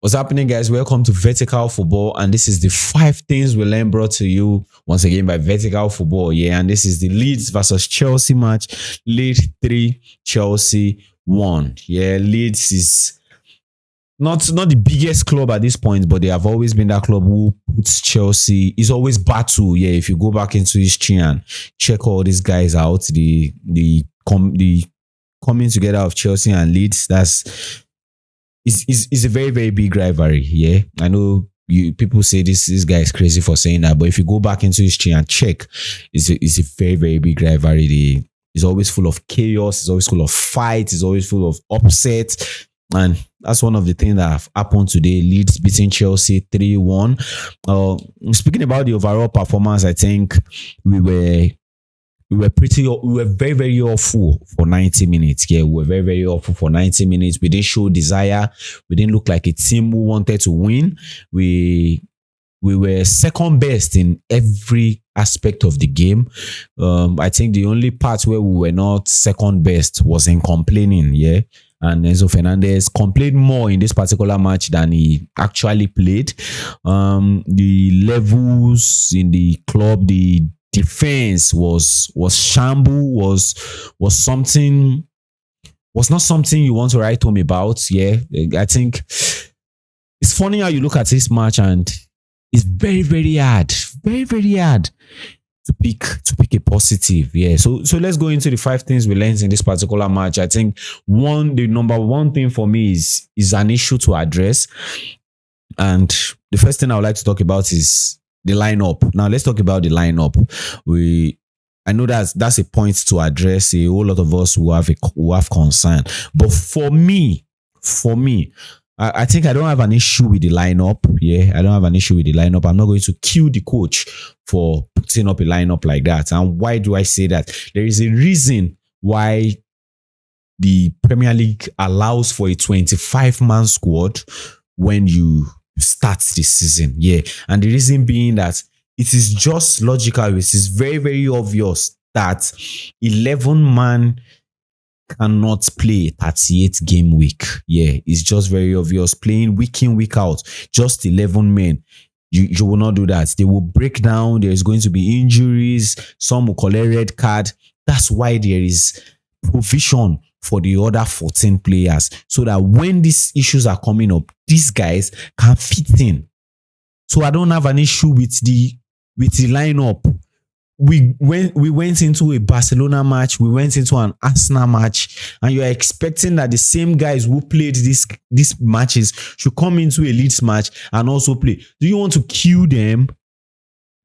What's happening, guys? Welcome to Vertical Football, and this is the 5 things we learn brought to you once again by Vertical Football. Yeah, and this is the Leeds versus Chelsea match. Leeds 3, Chelsea 1. Yeah, Leeds is not the biggest club at this point, but they have always been that club who puts Chelsea. Is always battle. Yeah, if you go back into history and check all these guys out, the coming together of Chelsea and Leeds, is a very, very big rivalry. Yeah, I know people say this guy is crazy for saying that, but if you go back into history and check, it's a very, very big rivalry. It's always full of chaos. It's always full of fights. It's always full of upset. And that's one of the things that have happened today. Leeds beating Chelsea 3-1. Speaking about the overall performance, I think we were very, very awful for 90 minutes. Yeah, we were very, very awful for 90 minutes. We didn't show desire. We didn't look like a team who wanted to win. We were second best in every aspect of the game. I think the only part where we were not second best was in complaining. Yeah. And Enzo Fernandez complained more in this particular match than he actually played. The levels in the club, the defense was shamble, was something, was not something you want to write home about. Yeah, I think it's funny how you look at this match and it's very, very hard, very, very hard to pick a positive. Yeah, so let's go into the 5 things we learned in this particular match. I think the number one thing for me is an issue to address, and the first thing I would like to talk about is the lineup. Now let's talk about the lineup. I know that's a point to address. A whole lot of us will have concern, but for me, I think I don't have an issue with the lineup. Yeah, I don't have an issue with the lineup. I'm not going to kill the coach for putting up a lineup like that. And why do I say that? There is a reason why the Premier League allows for a 25-man squad when you start the season. Yeah, and the reason being that it is just logical. It is very, very obvious that 11-man cannot play 38 game week. Yeah, it's just very obvious. Playing week in, week out, just 11 men. You will not do that. They will break down. There's going to be injuries. Some will collect red card. That's why there is provision for the other 14 players, so that when these issues are coming up, these guys can fit in. So I don't have an issue with the lineup. We went into a Barcelona match, we went into an Arsenal match, and you are expecting that the same guys who played these matches should come into a Leeds match and also play. Do you want to kill them?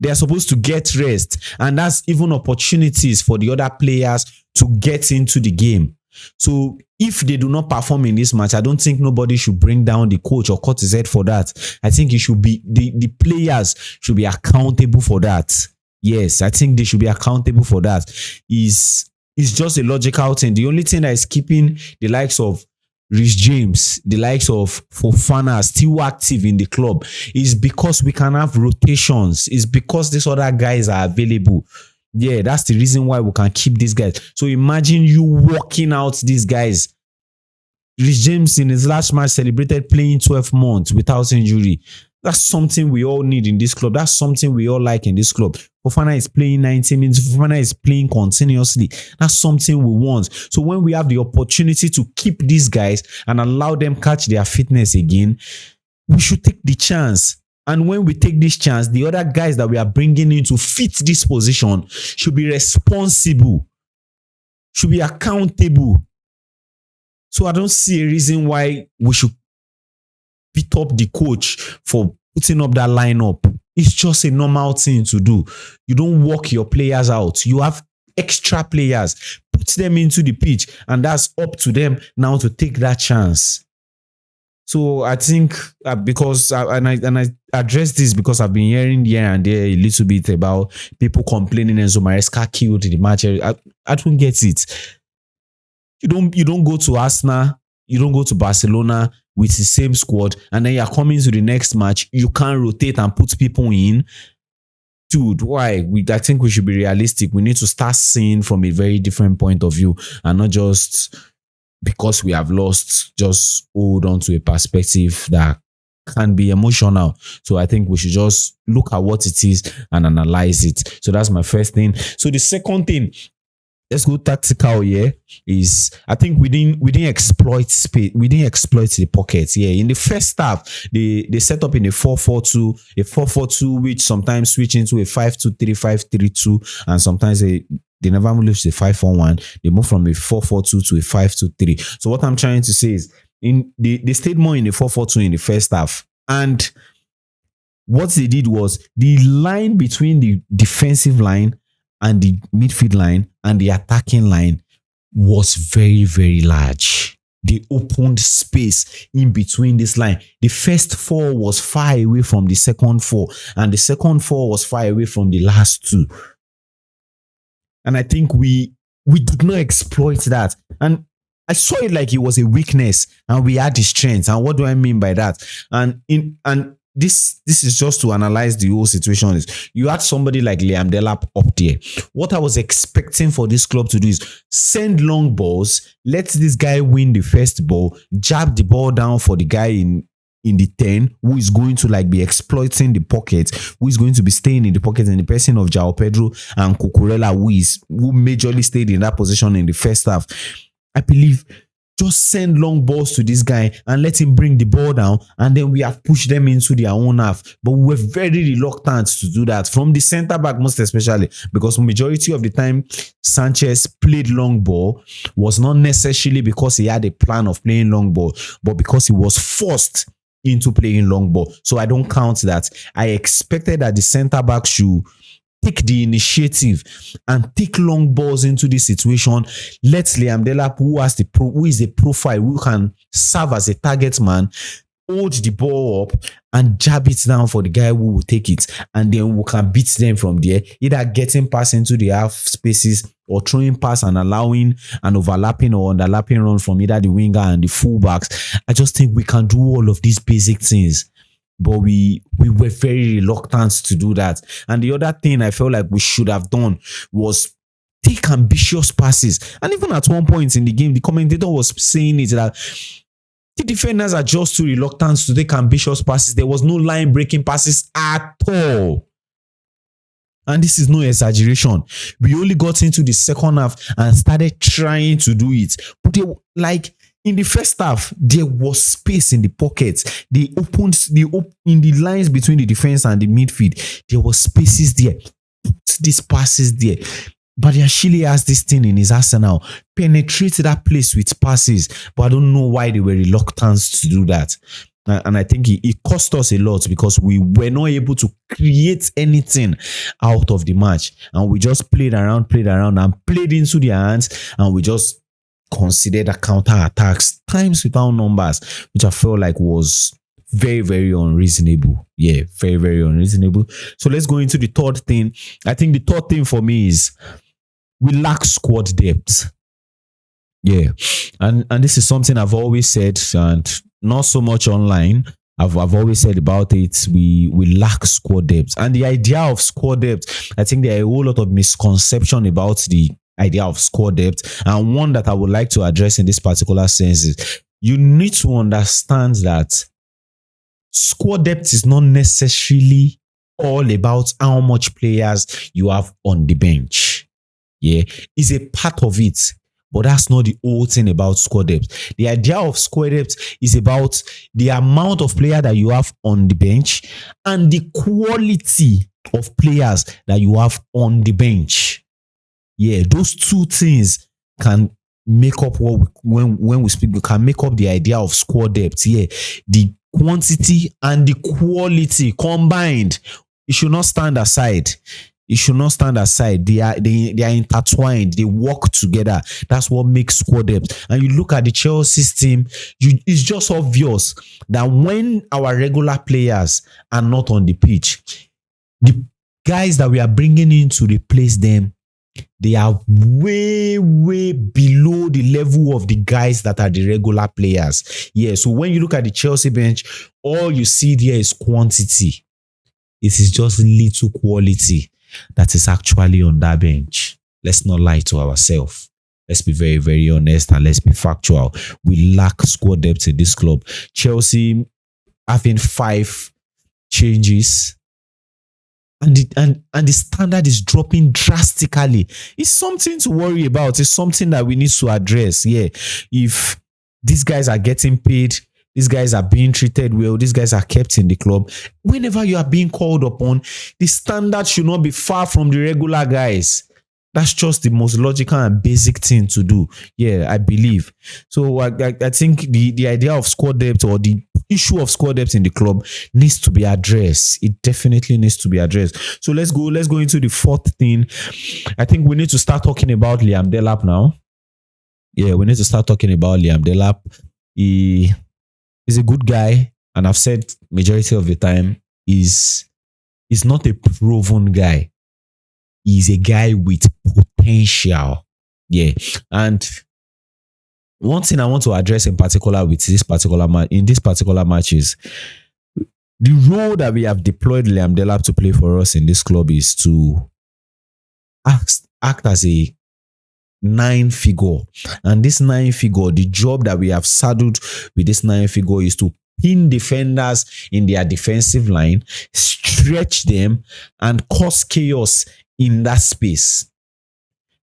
They are supposed to get rest, and that's even opportunities for the other players to get into the game. So if they do not perform in this match, I don't think nobody should bring down the coach or cut his head for that. I think it should be the players should be accountable for that. Yes, I think they should be accountable for that. It's just a logical thing. The only thing that is keeping the likes of Rhys James, the likes of Fofana still active in the club is because we can have rotations. It's because these other guys are available. Yeah, that's the reason why we can keep these guys. So imagine you walking out these guys. Rhys James in his last match celebrated playing 12 months without injury. That's something we all need in this club. That's something we all like in this club. Fofana is playing 90 minutes. Fofana is playing continuously. That's something we want. So when we have the opportunity to keep these guys and allow them catch their fitness again, we should take the chance. And when we take this chance, the other guys that we are bringing in to fit this position should be responsible, should be accountable. So I don't see a reason why we should beat up the coach for putting up that lineup. It's just a normal thing to do. You don't walk your players out. You have extra players. Put them into the pitch, and that's up to them now to take that chance. So I think because I address this because I've been hearing here and there a little bit about people complaining Enzo Maresca killed the match. I don't get it. You don't go to Arsenal, you don't go to Barcelona with the same squad, and then you're coming to the next match, you can't rotate and put people in. Dude, why? I think we should be realistic. We need to start seeing from a very different point of view and not just because we have lost, just hold on to a perspective that can be emotional. So I think we should just look at what it is and analyze it. So that's my first thing. So the second thing, let's go tactical here, is I think we didn't exploit space, we didn't exploit the pockets. Yeah, in the first half, they set up in a 4-4-2, a 4-4-2, which sometimes switch into a 5-2-3, 5-3-2, and sometimes they never move to a 5-4-1. They move from a 4-4-2 to a 5-2-3. So what I'm trying to say is, they stayed more in the 4-4-2 in the first half, and what they did was the line between the defensive line and the midfield line and the attacking line was very, very large. They opened space in between this line. The first four was far away from the second four, and the second four was far away from the last two. And I think we did not exploit that. And I saw it like it was a weakness, and we had the strength. And what do I mean by that? And this is just to analyze the whole situation. Is you had somebody like Liam Delap up there. What I was expecting for this club to do is send long balls, let this guy win the first ball, jab the ball down for the guy in the 10 who is going to like be exploiting the pocket, who is going to be staying in the pocket, and the person of João Pedro and Cucurella who majorly stayed in that position in the first half. I believe just send long balls to this guy and let him bring the ball down, and then we have pushed them into their own half. But we were very reluctant to do that from the centre back, most especially because majority of the time Sanchez played long ball was not necessarily because he had a plan of playing long ball, but because he was forced into playing long ball. So I don't count that. I expected that the centre back should take the initiative and take long balls into this situation. Let Liam Delap, who is a profile, who can serve as a target man, hold the ball up and jab it down for the guy who will take it, and then we can beat them from there, either getting pass into the half spaces or throwing pass and allowing an overlapping or underlapping run from either the winger and the fullbacks. I just think we can do all of these basic things, but we were very reluctant to do that. And the other thing I felt like we should have done was take ambitious passes. And even at one point in the game, the commentator was saying it that the defenders are just too reluctant to take ambitious passes. There was no line breaking passes at all. And this is no exaggeration. We only got into the second half and started trying to do it. But in the first half, there was space in the pockets. They opened in the lines between the defense and the midfield. There was spaces there. Put these passes there. Badiashile has this thing in his arsenal. Penetrate that place with passes. But I don't know why they were reluctant to do that. And I think it cost us a lot because we were not able to create anything out of the match. And we just played around and played into their hands. And we just considered a counter-attacks times without numbers, which I felt like was very, very unreasonable. Yeah, very, very unreasonable. So let's go into the third thing. I think the third thing for me is we lack squad depth. Yeah. And this is something I've always said, and not so much online. I've always said about it, we lack squad depth. And the idea of squad depth, I think there are a whole lot of misconception about the idea of squad depth. And one that I would like to address in this particular sense is you need to understand that squad depth is not necessarily all about how much players you have on the bench. Yeah, it's a part of it. But that's not the whole thing about squad depth. The idea of squad depth is about the amount of players that you have on the bench and the quality of players that you have on the bench. Yeah, those two things can make up when we speak, we can make up the idea of squad depth. Yeah, the quantity and the quality combined. It should not stand aside. It should not stand aside. They are intertwined. They work together. That's what makes squad depth. And you look at the Chelsea's team, it's just obvious that when our regular players are not on the pitch, the guys that we are bringing in to replace them, they are way, way below the level of the guys that are the regular players. Yeah, so when you look at the Chelsea bench, all you see there is quantity. It is just little quality that is actually on that bench. Let's not lie to ourselves. Let's be very, very honest and let's be factual. We lack squad depth in this club. Chelsea, having 5 changes, and the standard is dropping drastically. It's something to worry about. It's something that we need to address. Yeah, if these guys are getting paid, these guys are being treated well, these guys are kept in the club. Whenever you are being called upon, the standard should not be far from the regular guys. That's just the most logical and basic thing to do. Yeah, I believe. So I think the idea of squad depth, or the issue of squad depth in the club, needs to be addressed. It definitely needs to be addressed. So let's go into the fourth thing. I think we need to start talking about Liam Delap now. Yeah, we need to start talking about Liam Delap. He is a good guy, and I've said majority of the time he's not a proven guy. He's a guy with potential. Yeah. And one thing I want to address in particular with this particular match, in this particular match, is the role that we have deployed Liam Delap to play for us in this club is to act as a 9 figure. And this 9 figure, the job that we have saddled with this 9 figure is to pin defenders in their defensive line, stretch them, and cause chaos in that space.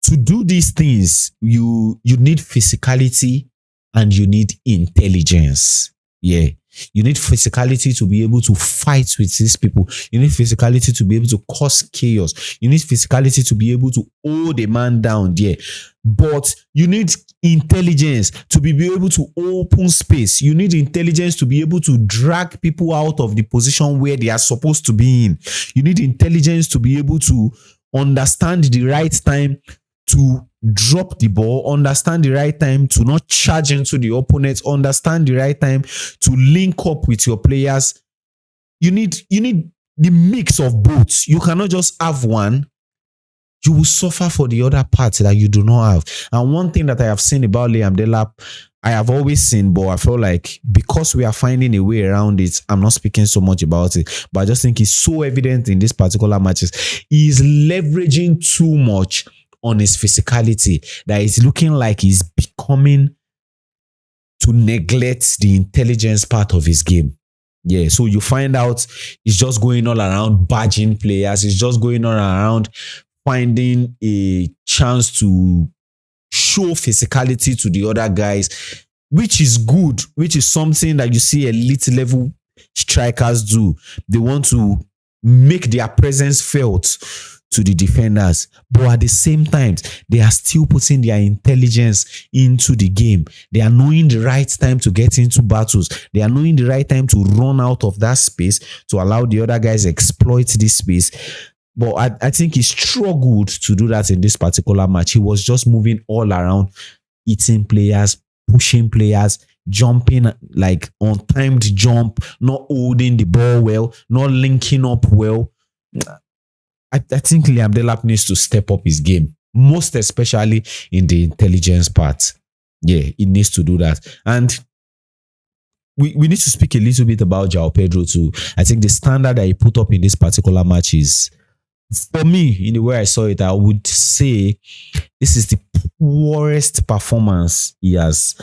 To do these things, you need physicality and you need intelligence. Yeah. You need physicality to be able to fight with these people. You need physicality to be able to cause chaos. You need physicality to be able to hold a man down there. But you need intelligence to be able to open space. You need intelligence to be able to drag people out of the position where they are supposed to be in. You need intelligence to be able to understand the right time to drop the ball, understand the right time to not charge into the opponent, understand the right time to link up with your players. You need the mix of both. You cannot just have one. You will suffer for the other part that you do not have. And one thing that I have seen about Liam Delap, I have always seen, but I feel like because we are finding a way around it, I'm not speaking so much about it. But I just think it's so evident in this particular matches. He's leveraging too much on his physicality that it's looking like he's becoming to neglect the intelligence part of his game. Yeah, so you find out he's just going all around badging players. He's just going all around finding a chance to show physicality to the other guys, which is good, which is something that you see elite level strikers do. They want to make their presence felt to the defenders, but at the same time, they are still putting their intelligence into the game. They are knowing the right time to get into battles. They are knowing the right time to run out of that space to allow the other guys exploit this space. But I think he struggled to do that in this particular match. He was just moving all around, eating players, pushing players, jumping like untimed jump, not holding the ball well, not linking up well. I think Liam Delap needs to step up his game, most especially in the intelligence part. Yeah, he needs to do that. And we need to speak a little bit about João Pedro too. I think the standard that he put up in this particular match is, for me, in the way I saw it, I would say this is the poorest performance he has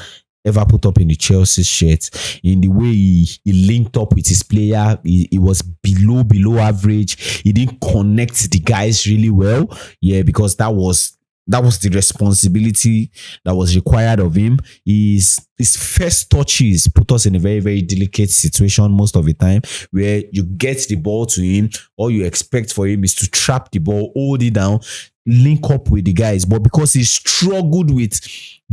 ever put up in the Chelsea shirt. In the way he linked up with his player, he was below average. He didn't connect the guys really well. Yeah, because that was the responsibility that was required of him. His first touches put us in a very, very delicate situation most of the time, where you get the ball to him, all you expect for him is to trap the ball, hold it down, link up with the guys. But because he struggled with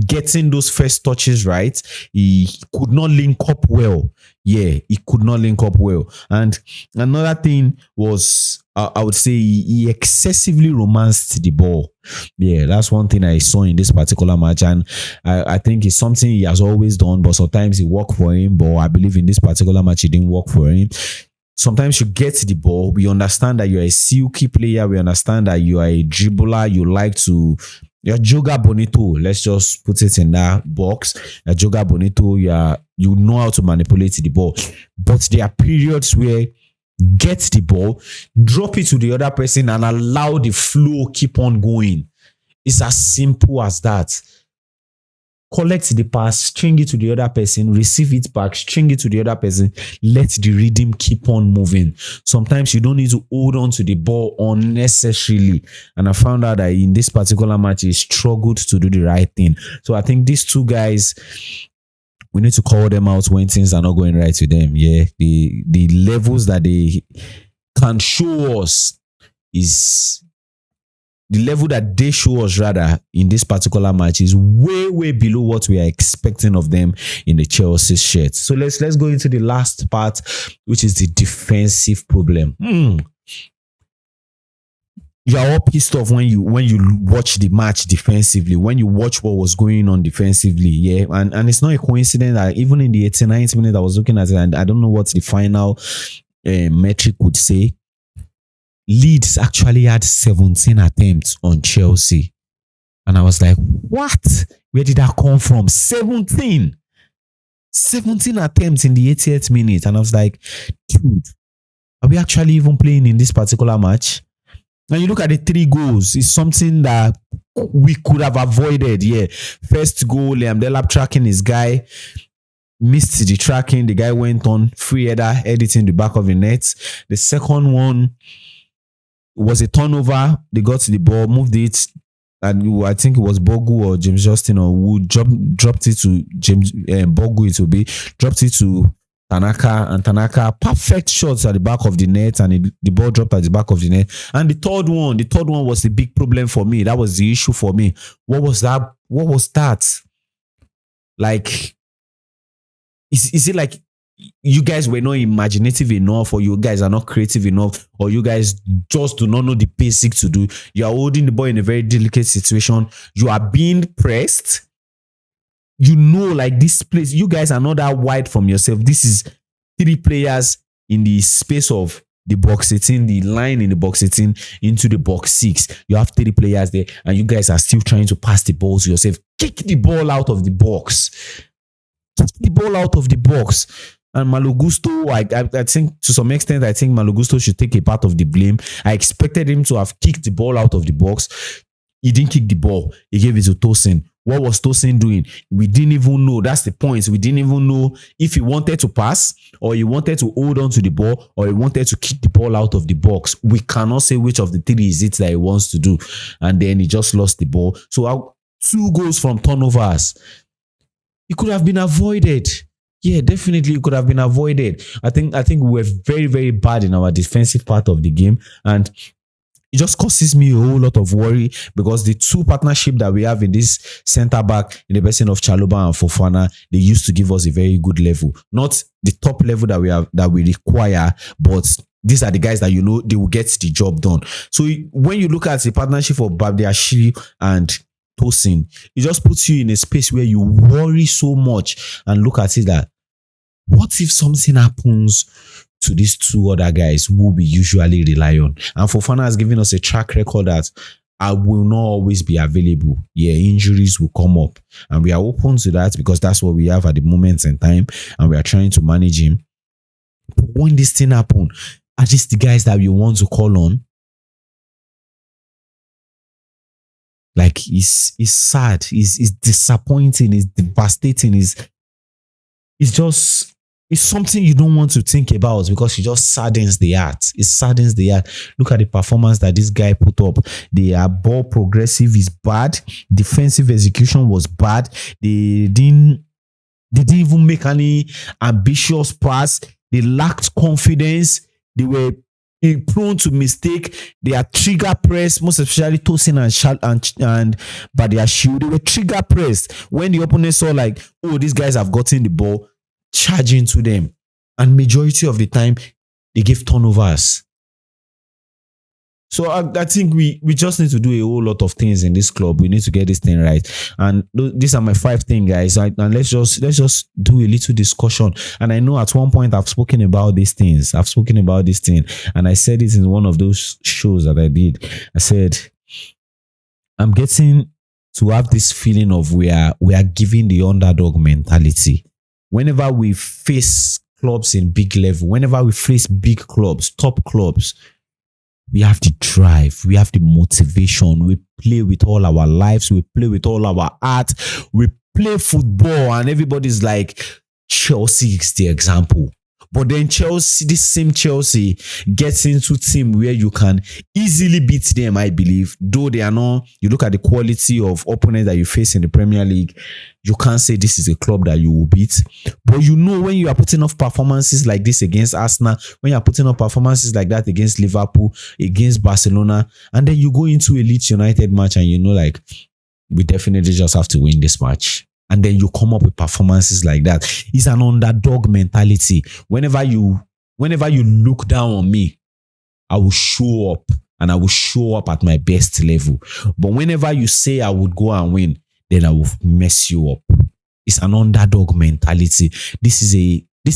getting those first touches right, he could not link up well. Yeah, he could not link up well. And another thing was, I would say he excessively romanced the ball. Yeah, that's one thing I saw in this particular match. And I think it's something he has always done, but sometimes it worked for him. But I believe in this particular match, it didn't work for him. Sometimes you get the ball. We understand that you're a silky player. We understand that you are a dribbler. You're Joga Bonito. Let's just put it in that box. A Joga Bonito, you know how to manipulate the ball. But there are periods where get the ball, drop it to the other person, and allow the flow keep on going. It's as simple as that. collect the pass, string it to the other person, receive it back, string it to the other person, let the rhythm keep on moving. Sometimes you don't need to hold on to the ball unnecessarily. And I found out that in this particular match, he struggled to do the right thing. So I think these two guys, we need to call them out when things are not going right with them. Yeah, the levels that they can show us is the level that they show us rather in this particular match is way below what we are expecting of them in the Chelsea shirt. So let's go into the last part, which is the defensive problem. You are all pissed off when you watch the match defensively, when you watch what was going on defensively. Yeah, and it's not a coincidence that even in the 89th minute I was looking at it, and I don't know what the final metric would say. Leeds actually had 17 attempts on Chelsea. And I was like, what? Where did that come from? 17 attempts in the 80th minute. And I was like, dude, are we actually even playing in this particular match? And you look at the 3 goals, it's something that we could have avoided. Yeah. First goal, Liam Delap tracking his guy. Missed the tracking. The guy went on free header, editing the back of the net. The second one was a turnover. They got to the ball, moved it, and I think it was Bogu or James Justin or who dropped it to James Bogu. It will be dropped it to Tanaka, and Tanaka perfect shots at the back of the net, and the ball dropped at the back of the net. And the third one was the big problem for me. That was the issue for me. What was that? Like, is it like you guys were not imaginative enough, or you guys are not creative enough, or you guys just do not know the basics to do? You are holding the ball in a very delicate situation. You are being pressed. You know, like this place, you guys are not that wide from yourself. This is 3 players in the space of the box 18, the line in the box 18 into the box 6. You have 3 players there, and you guys are still trying to pass the ball to yourself. Kick the ball out of the box. Kick the ball out of the box. And Malo Gusto, I think to some extent, I think Malo Gusto should take a part of the blame. I expected him to have kicked the ball out of the box. He didn't kick the ball. He gave it to Tosin. What was Tosin doing? We didn't even know. That's the point. We didn't even know if he wanted to pass, or he wanted to hold on to the ball, or he wanted to kick the ball out of the box. We cannot say which of the 3 is it that he wants to do. And then he just lost the ball. So 2 goals from turnovers. It could have been avoided. Yeah, definitely it could have been avoided. I think we were very bad in our defensive part of the game, and it just causes me a whole lot of worry, because the 2 partnership that we have in this center back, in the person of Chalobah and Fofana, they used to give us a very good level. Not the top level that we require, but these are the guys that, you know, they will get the job done. So when you look at the partnership of Babdiashile and Tosin, it just puts you in a space where you worry so much and look at it that, what if something happens to these 2 other guys who we usually rely on? And Fofana has given us a track record that I will not always be available. Yeah, injuries will come up, and we are open to that because that's what we have at the moment in time, and we are trying to manage him. But when this thing happens, are these the guys that we want to call on? Like, it's sad, it's disappointing, it's devastating, it's something you don't want to think about, because it just saddens the heart. It saddens the heart. Look at the performance that this guy put up. Their ball progressive is bad. Defensive execution was bad. They didn't even make any ambitious pass. They lacked confidence. They were prone to mistake. They are trigger pressed, most especially Tosin and Badiashile. They were trigger pressed when the opponent saw, like, oh, these guys have gotten the ball, charging to them, and majority of the time they give turnovers. So I think we just need to do a whole lot of things in this club. We need to get this thing right, and these are my 5 things, guys. And let's just do a little discussion. And I know at one point I've spoken about these things. And I said it in one of those shows that I did. I said, I'm getting to have this feeling of we are giving the underdog mentality. Whenever we face clubs in big level, whenever we face big clubs, top clubs, we have the drive, we have the motivation, we play with all our lives, we play with all our heart, we play football and everybody's like, Chelsea is the example. But then Chelsea, this same Chelsea, gets into team where you can easily beat them, I believe. Though they are not, you look at the quality of opponents that you face in the Premier League, you can't say this is a club that you will beat. But you know, when you are putting off performances like this against Arsenal, when you are putting off performances like that against Liverpool, against Barcelona, and then you go into a Leeds United match and you know, like, we definitely just have to win this match. And then you come up with performances like that. It's an underdog mentality. Whenever you look down on me, I will show up and I will show up at my best level. But whenever you say I would go and win, then I will mess you up. It's an underdog mentality. This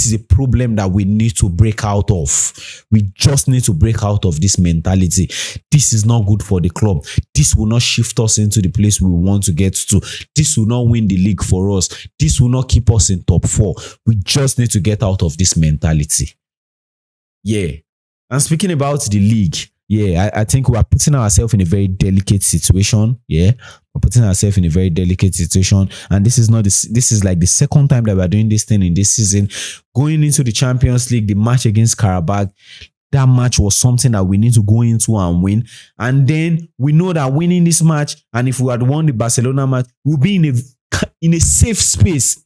is a problem that we need to break out of. We just need to break out of this mentality. This is not good for the club. This will not shift us into the place we want to get to. This will not win the league for us. This will not keep us in top 4. We just need to get out of this mentality. Yeah. And speaking about the league, yeah, I think we are putting ourselves in a very delicate situation. Yeah, we're putting ourselves in a very delicate situation, and this is not this. This is like the second time that we're doing this thing in this season. Going into the Champions League, the match against Karabakh, that match was something that we need to go into and win. And then we know that winning this match, and if we had won the Barcelona match, we'll be in a safe space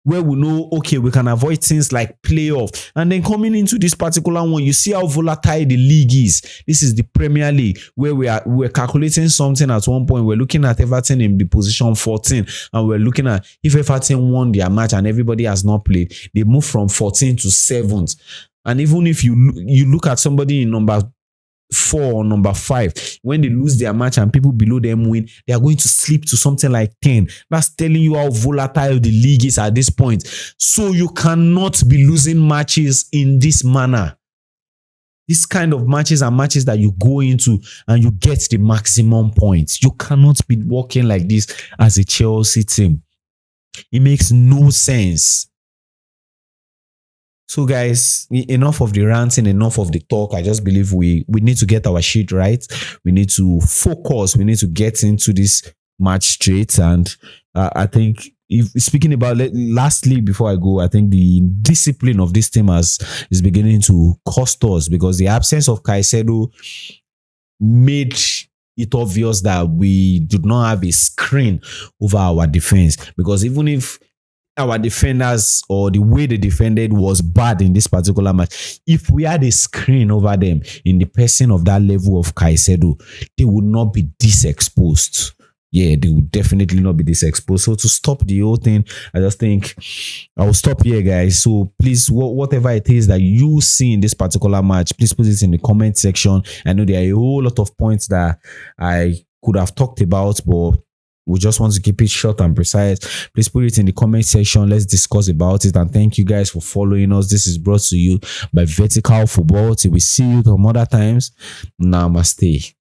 where we know, okay, we can avoid things like playoff. And then coming into this particular one, you see how volatile the league is. This is the Premier League, where we're calculating something at one point. We're looking at Everton in the position 14, and we're looking at if Everton won their match and everybody has not played, they move from 14 to 7th. And even if you look at somebody in number 4 or number 5, when they lose their match and people below them win, they are going to slip to something like 10. That's telling you how volatile the league is at this point. So you cannot be losing matches in this manner. This kind of matches are matches that you go into and you get the maximum points. You cannot be working like this as a Chelsea team. It makes no sense. So guys, enough of the ranting, enough of the talk. I just believe we need to get our shit right. We need to focus. We need to get into this match straight. And I think, if speaking about lastly, before I go, I think the discipline of this team is beginning to cost us, because the absence of Caicedo made it obvious that we do not have a screen over our defense. Because even if our defenders or the way they defended was bad in this particular match, if we had a screen over them in the person of that level of Caicedo, they would not be this exposed. Yeah, they would definitely not be this exposed. So to stop the whole thing, I just think I will stop here, guys. So please, whatever it is that you see in this particular match, please put it in the comment section. I know there are a whole lot of points that I could have talked about, but we just want to keep it short and precise. Please put it in the comment section. Let's discuss about it. And thank you guys for following us. This is brought to you by Vertical Football. Till we see you some other times. Namaste.